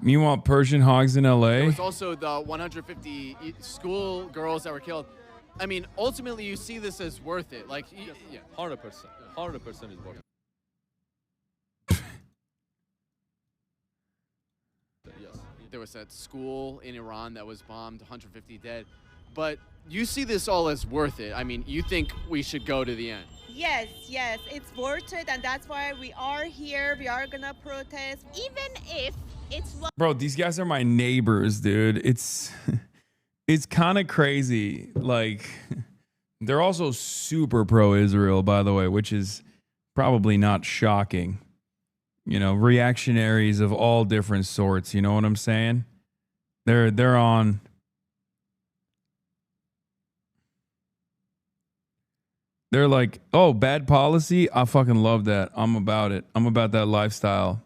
Meanwhile, Persian hogs in LA. There was also the 150 school girls that were killed. I mean, ultimately, you see this as worth it. Like, yeah, 100%. 100% is worth it. Yes. There was that school in Iran that was bombed, 150 dead. But you see this all as worth it. I mean, you think we should go to the end. Yes, it's worth it, and that's why we are here. We are gonna protest, even if it's... Bro, these guys are my neighbors, dude. It's kind of crazy. Like, they're also super pro-Israel, by the way, which is probably not shocking. You know, reactionaries of all different sorts. You know what I'm saying? They're on... They're like, oh, bad policy? I fucking love that. I'm about it. I'm about that lifestyle.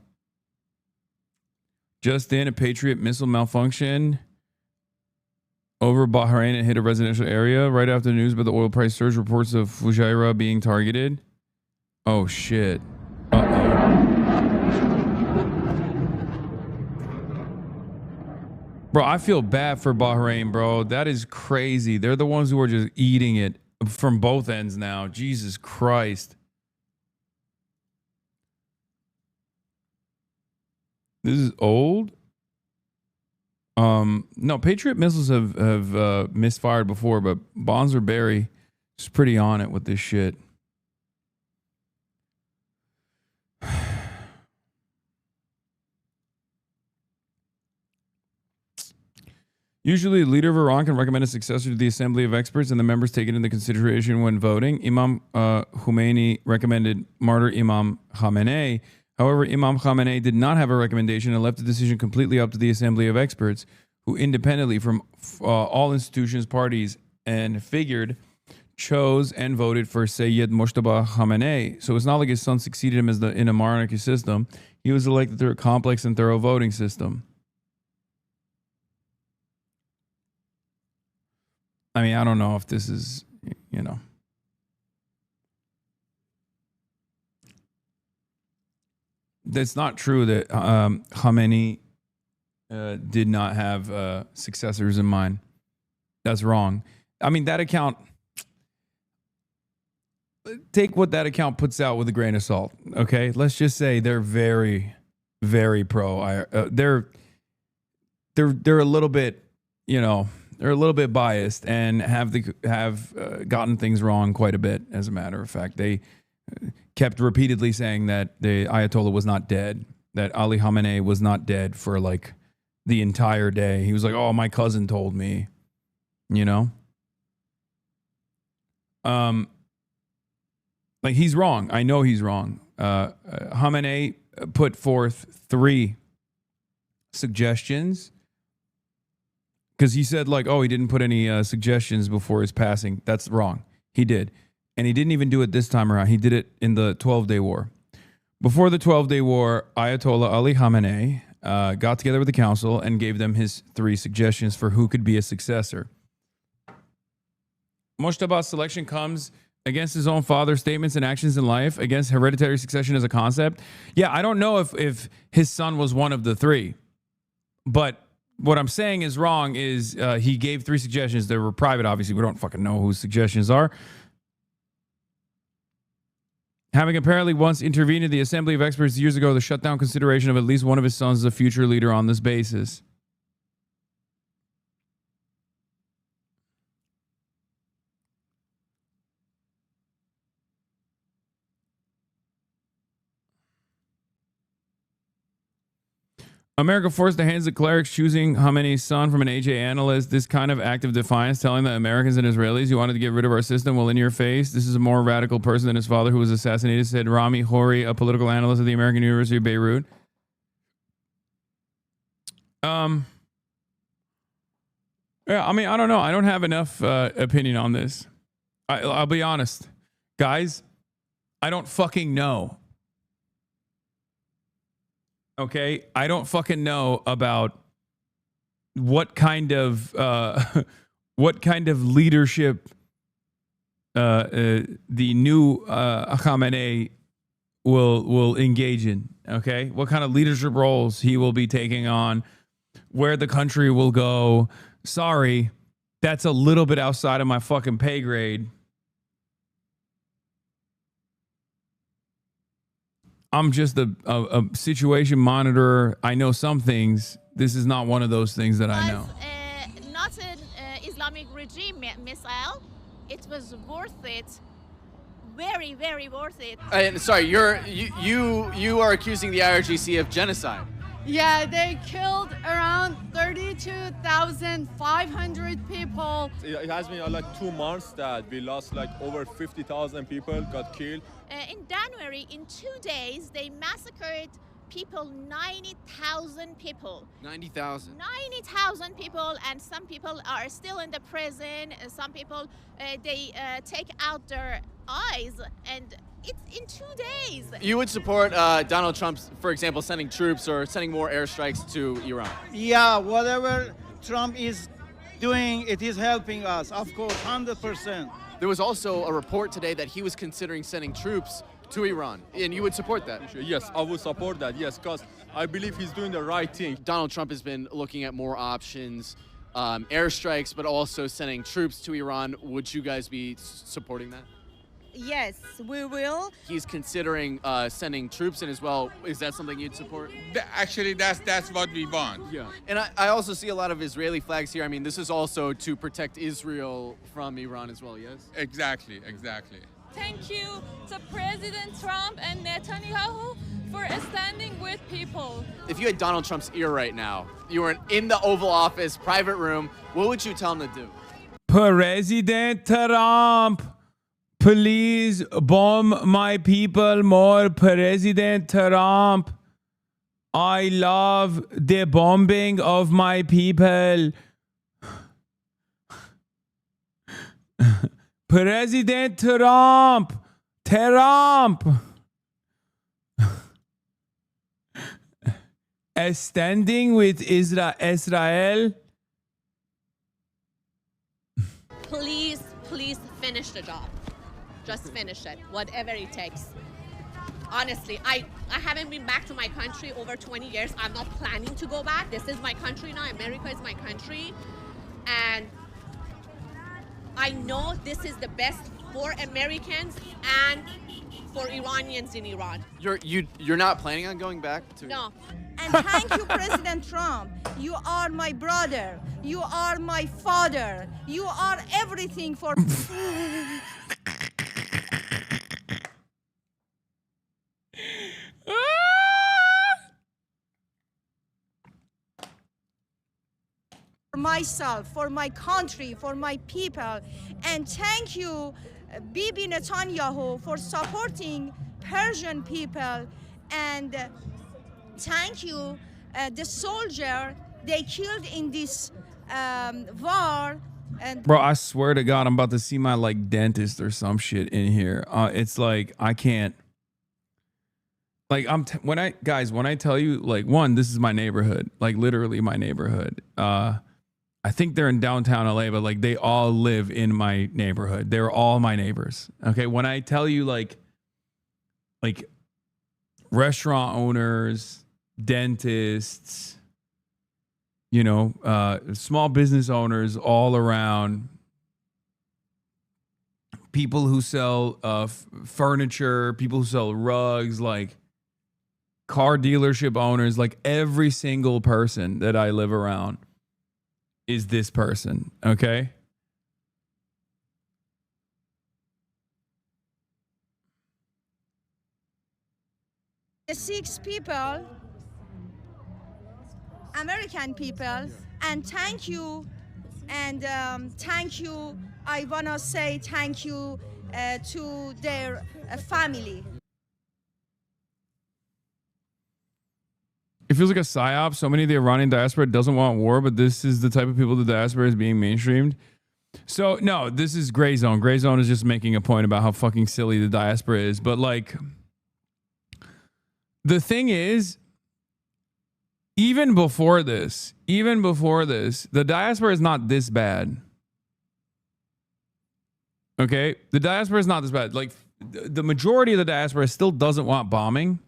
Just in, a Patriot missile malfunction over Bahrain and hit a residential area. Right after the news about the oil price surge, reports of Fujairah being targeted. Oh, shit. Bro, I feel bad for Bahrain, bro. That is crazy. They're the ones who are just eating it from both ends now. Jesus Christ. This is old. No, Patriot missiles have misfired before, but Bonzer Berry is pretty on it with this shit. Usually, the leader of Iran can recommend a successor to the Assembly of Experts, and the members take it into consideration when voting. Imam Khomeini recommended martyr Imam Khamenei. However, Imam Khamenei did not have a recommendation and left the decision completely up to the Assembly of Experts, who independently from all institutions, parties, and figured, chose and voted for Sayyid Mojtaba Khamenei. So it's not like his son succeeded him in a monarchy system. He was elected through a complex and thorough voting system. I mean, I don't know if this is, you know. It's not true that Khamenei did not have successors in mind. That's wrong. I mean, that account, take what that account puts out with a grain of salt, okay? Let's just say they're very, very pro. They're a little bit, you know, they're a little bit biased and have gotten things wrong quite a bit. As a matter of fact, they kept repeatedly saying that the Ayatollah was not dead, that Ali Khamenei was not dead for like the entire day. He was like, "Oh, my cousin told me," you know. Like, he's wrong. I know he's wrong. Khamenei put forth 3 suggestions. Because he said, like, oh, he didn't put any suggestions before his passing. That's wrong. He did. And he didn't even do it this time around. He did it in the 12-Day War. Before the 12-Day War, Ayatollah Ali Khamenei got together with the council and gave them his 3 suggestions for who could be a successor. Mojtaba's selection comes against his own father's statements and actions in life, against hereditary succession as a concept. Yeah, I don't know if his son was one of the 3, but what I'm saying is wrong is he gave 3 suggestions. They were private, obviously. We don't fucking know whose suggestions are. Having apparently once intervened in the Assembly of Experts years ago, the shut down consideration of at least one of his sons as a future leader on this basis. America forced the hands of clerics choosing Khamenei's son from an AJ analyst. This kind of act of defiance, telling the Americans and Israelis, you wanted to get rid of our system, well, in your face. This is a more radical person than his father who was assassinated, said Rami Hori, a political analyst at the American University of Beirut. Yeah, I mean, I don't know. I don't have enough opinion on this. I'll be honest. Guys, I don't fucking know. Okay, I don't fucking know about what kind of leadership the new Khamenei will engage in. Okay, what kind of leadership roles he will be taking on, where the country will go. Sorry, that's a little bit outside of my fucking pay grade. I'm just a situation monitor. I know some things. This is not one of those things that I know. Not an Islamic regime missile. It was worth it. Very, very worth it. And sorry, you are accusing the IRGC of genocide. Yeah, they killed around 32,500 people. It has been like 2 months that we lost like over 50,000 people got killed. In January, in 2 days, they massacred people, 90,000 people. 90,000. 90,000 people, and some people are still in the prison. Some people, they take out their eyes, and it's in 2 days. You would support Donald Trump, for example, sending troops or sending more airstrikes to Iran? Yeah, whatever Trump is doing, it is helping us, of course, 100%. There was also a report today that he was considering sending troops to Iran, and you would support that? Yes, I would support that, yes, because I believe he's doing the right thing. Donald Trump has been looking at more options, airstrikes, but also sending troops to Iran. Would you guys be supporting that? Yes, we will. He's considering sending troops in as well. Is that something you'd support? Actually, that's what we want. Yeah. And I also see a lot of Israeli flags here. I mean, this is also to protect Israel from Iran as well, yes? Exactly. Thank you to President Trump and Netanyahu for standing with people. If you had Donald Trump's ear right now, you were in the Oval Office, private room, what would you tell him to do? President Trump, please bomb my people more. President Trump, I love the bombing of my people. President Trump, standing with Israel. Please finish the job. Just finish it, whatever it takes. Honestly, I haven't been back to my country over 20 years. I'm not planning to go back. This is my country now. America is my country. And I know this is the best for Americans and for Iranians in Iran. You're not planning on going back to? No. And thank you, President Trump. You are my brother. You are my father. You are everything for myself, for my country, for my people. And thank you, Bibi Netanyahu, for supporting Persian people. And thank you, the soldier they killed in this war. And Bro, I swear to God, I'm about to see my like dentist or some shit in here. It's like I can't. Like when I tell you, like, one, this is my neighborhood, like literally my neighborhood. I think they're in downtown LA, but like they all live in my neighborhood. They're all my neighbors. Okay, when I tell you like restaurant owners, dentists, you know, small business owners all around, people who sell furniture, people who sell rugs, like car dealership owners, like every single person that I live around is this person, okay? the 6 people, American people, and thank you. And thank you. I want to say thank you to their family. It feels like a psyop. So many of the Iranian diaspora doesn't want war, but this is the type of people the diaspora is being mainstreamed. So no, this is gray zone. Gray zone is just making a point about how fucking silly the diaspora is. But like, the thing is, even before this, the diaspora is not this bad. Okay? The diaspora is not this bad. Like the majority of the diaspora still doesn't want bombing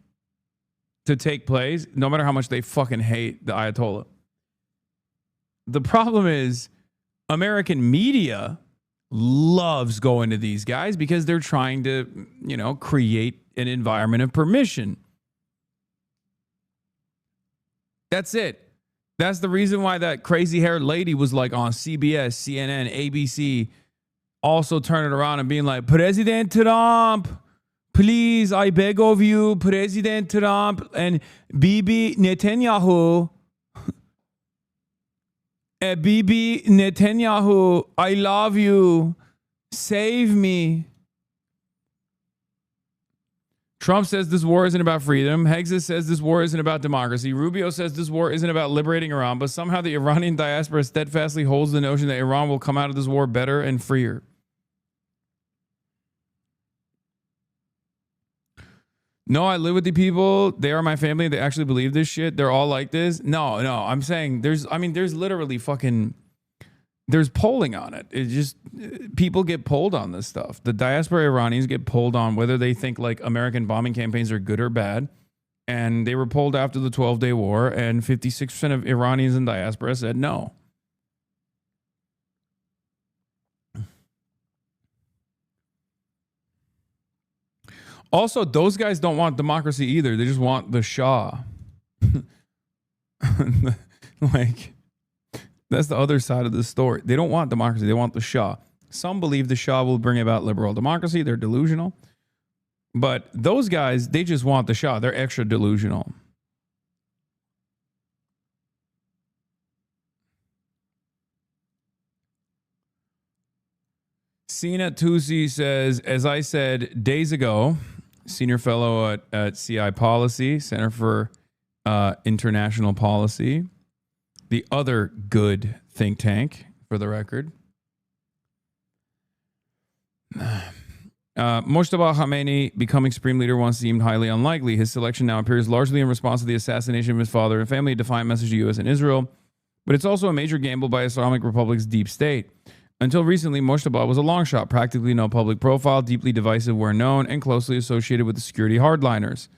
to take place, no matter how much they fucking hate the Ayatollah. The problem is American media loves going to these guys because they're trying to, you know, create an environment of permission. That's it. That's the reason why that crazy haired lady was like on CBS, CNN, ABC, also turning around and being like, President Trump, please, I beg of you, President Trump and Bibi Netanyahu. Bibi Netanyahu, I love you. Save me. Trump says this war isn't about freedom. Hexas says this war isn't about democracy. Rubio says this war isn't about liberating Iran, but somehow the Iranian diaspora steadfastly holds the notion that Iran will come out of this war better and freer. No, I live with the people. They are my family. They actually believe this shit. They're all like this. No, I'm saying there's literally there's polling on it. It just, people get polled on this stuff. The diaspora Iranians get polled on whether they think like American bombing campaigns are good or bad. And they were polled after the 12-day war, and 56% of Iranians in diaspora said no. Also, those guys don't want democracy either. They just want the Shah. Like, that's the other side of the story. They don't want democracy. They want the Shah. Some believe the Shah will bring about liberal democracy. They're delusional. But those guys, they just want the Shah. They're extra delusional. Sina Tusi says, as I said days ago, senior fellow at CI Policy, Center for International Policy, the other good think tank, for the record. Mojtaba Khamenei becoming supreme leader once seemed highly unlikely. His selection now appears largely in response to the assassination of his father and family, a defiant message to U.S. and Israel. But it's also a major gamble by Islamic Republic's deep state. Until recently, Mojtaba was a long shot, practically no public profile, deeply divisive where known, and closely associated with the security hardliners.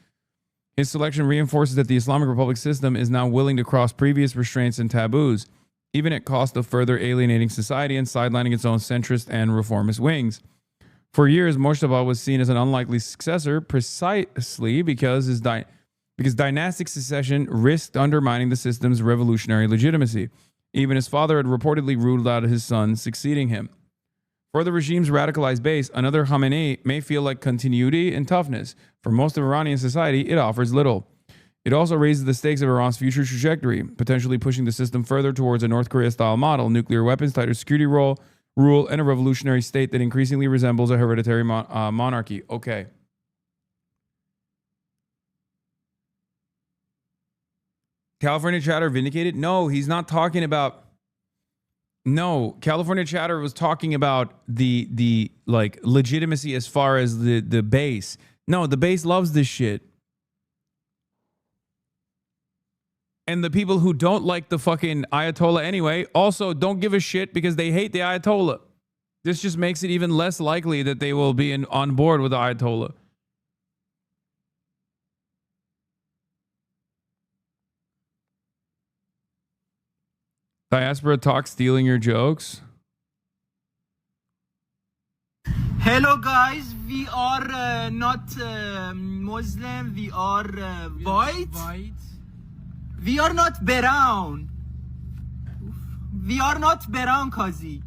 His selection reinforces that the Islamic Republic system is now willing to cross previous restraints and taboos, even at cost of further alienating society and sidelining its own centrist and reformist wings. For years, Mojtaba was seen as an unlikely successor precisely because dynastic succession risked undermining the system's revolutionary legitimacy. Even his father had reportedly ruled out his son succeeding him. For the regime's radicalized base, another Khamenei may feel like continuity and toughness. For most of Iranian society, it offers little. It also raises the stakes of Iran's future trajectory, potentially pushing the system further towards a North Korea-style model, nuclear weapons, tighter security rule, and a revolutionary state that increasingly resembles a hereditary monarchy. Okay. California Chatter vindicated? No, he's not talking about... No, California Chatter was talking about the like legitimacy as far as the base. No, the base loves this shit. And the people who don't like the fucking Ayatollah anyway also don't give a shit because they hate the Ayatollah. This just makes it even less likely that they will be on board with the Ayatollah. Diaspora talk stealing your jokes. Hello guys, we are not Muslim, we are white. We are not brown. We are not brown, Kazi.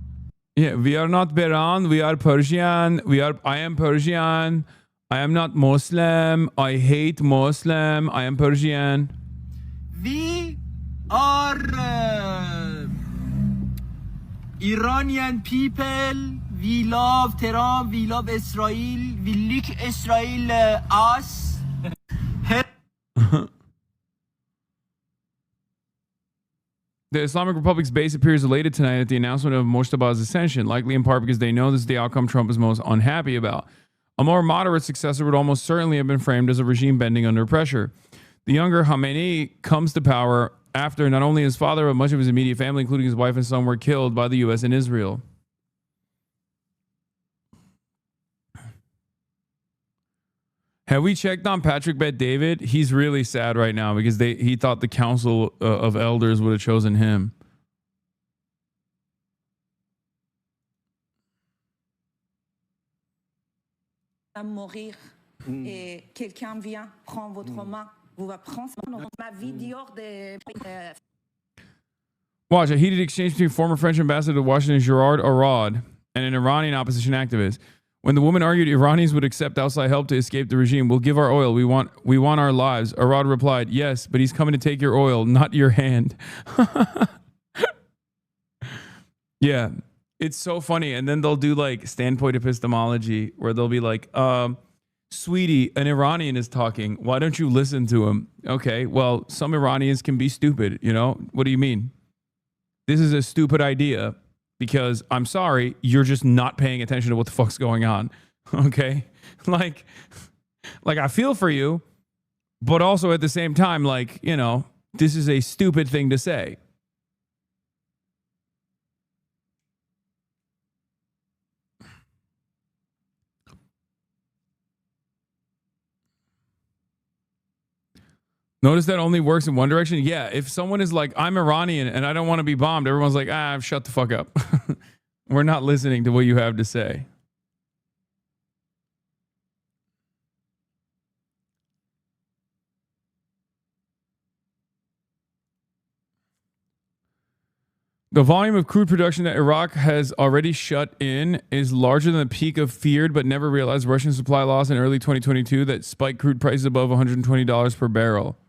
Yeah, we are not brown, we are Persian. I am Persian. I am not Muslim. I hate Muslim. I am Persian. We are Iranian people. We love Tehran. We love Israel. We like Israel us. The Islamic Republic's base appears elated tonight at the announcement of Mojtaba's ascension, likely in part because they know this is the outcome Trump is most unhappy about. A more moderate successor would almost certainly have been framed as a regime bending under pressure. The younger Khamenei comes to power after not only his father, but much of his immediate family, including his wife and son, were killed by the U.S. and Israel. Have we checked on Patrick Bet David? He's really sad right now because he thought the Council of Elders would have chosen him. Mourir et quelqu'un vient prend votre main, vous va prendre ma vie dehors de. Watch a heated exchange between former French ambassador to Washington Gerard Arad and an Iranian opposition activist. When the woman argued Iranians would accept outside help to escape the regime, we'll give our oil. We want our lives. Arad replied, yes, but he's coming to take your oil, not your hand. Yeah, it's so funny. And then they'll do like standpoint epistemology where they'll be like, sweetie, an Iranian is talking. Why don't you listen to him? Okay, well, some Iranians can be stupid, you know? What do you mean? This is a stupid idea. Because I'm sorry, you're just not paying attention to what the fuck's going on. Okay? Like I feel for you, but also at the same time, like, you know, this is a stupid thing to say. Notice that only works in one direction? Yeah, if someone is like, I'm Iranian and I don't want to be bombed, everyone's like, shut the fuck up. We're not listening to what you have to say. The volume of crude production that Iraq has already shut in is larger than the peak of feared but never realized Russian supply loss in early 2022 that spiked crude prices above $120 per barrel.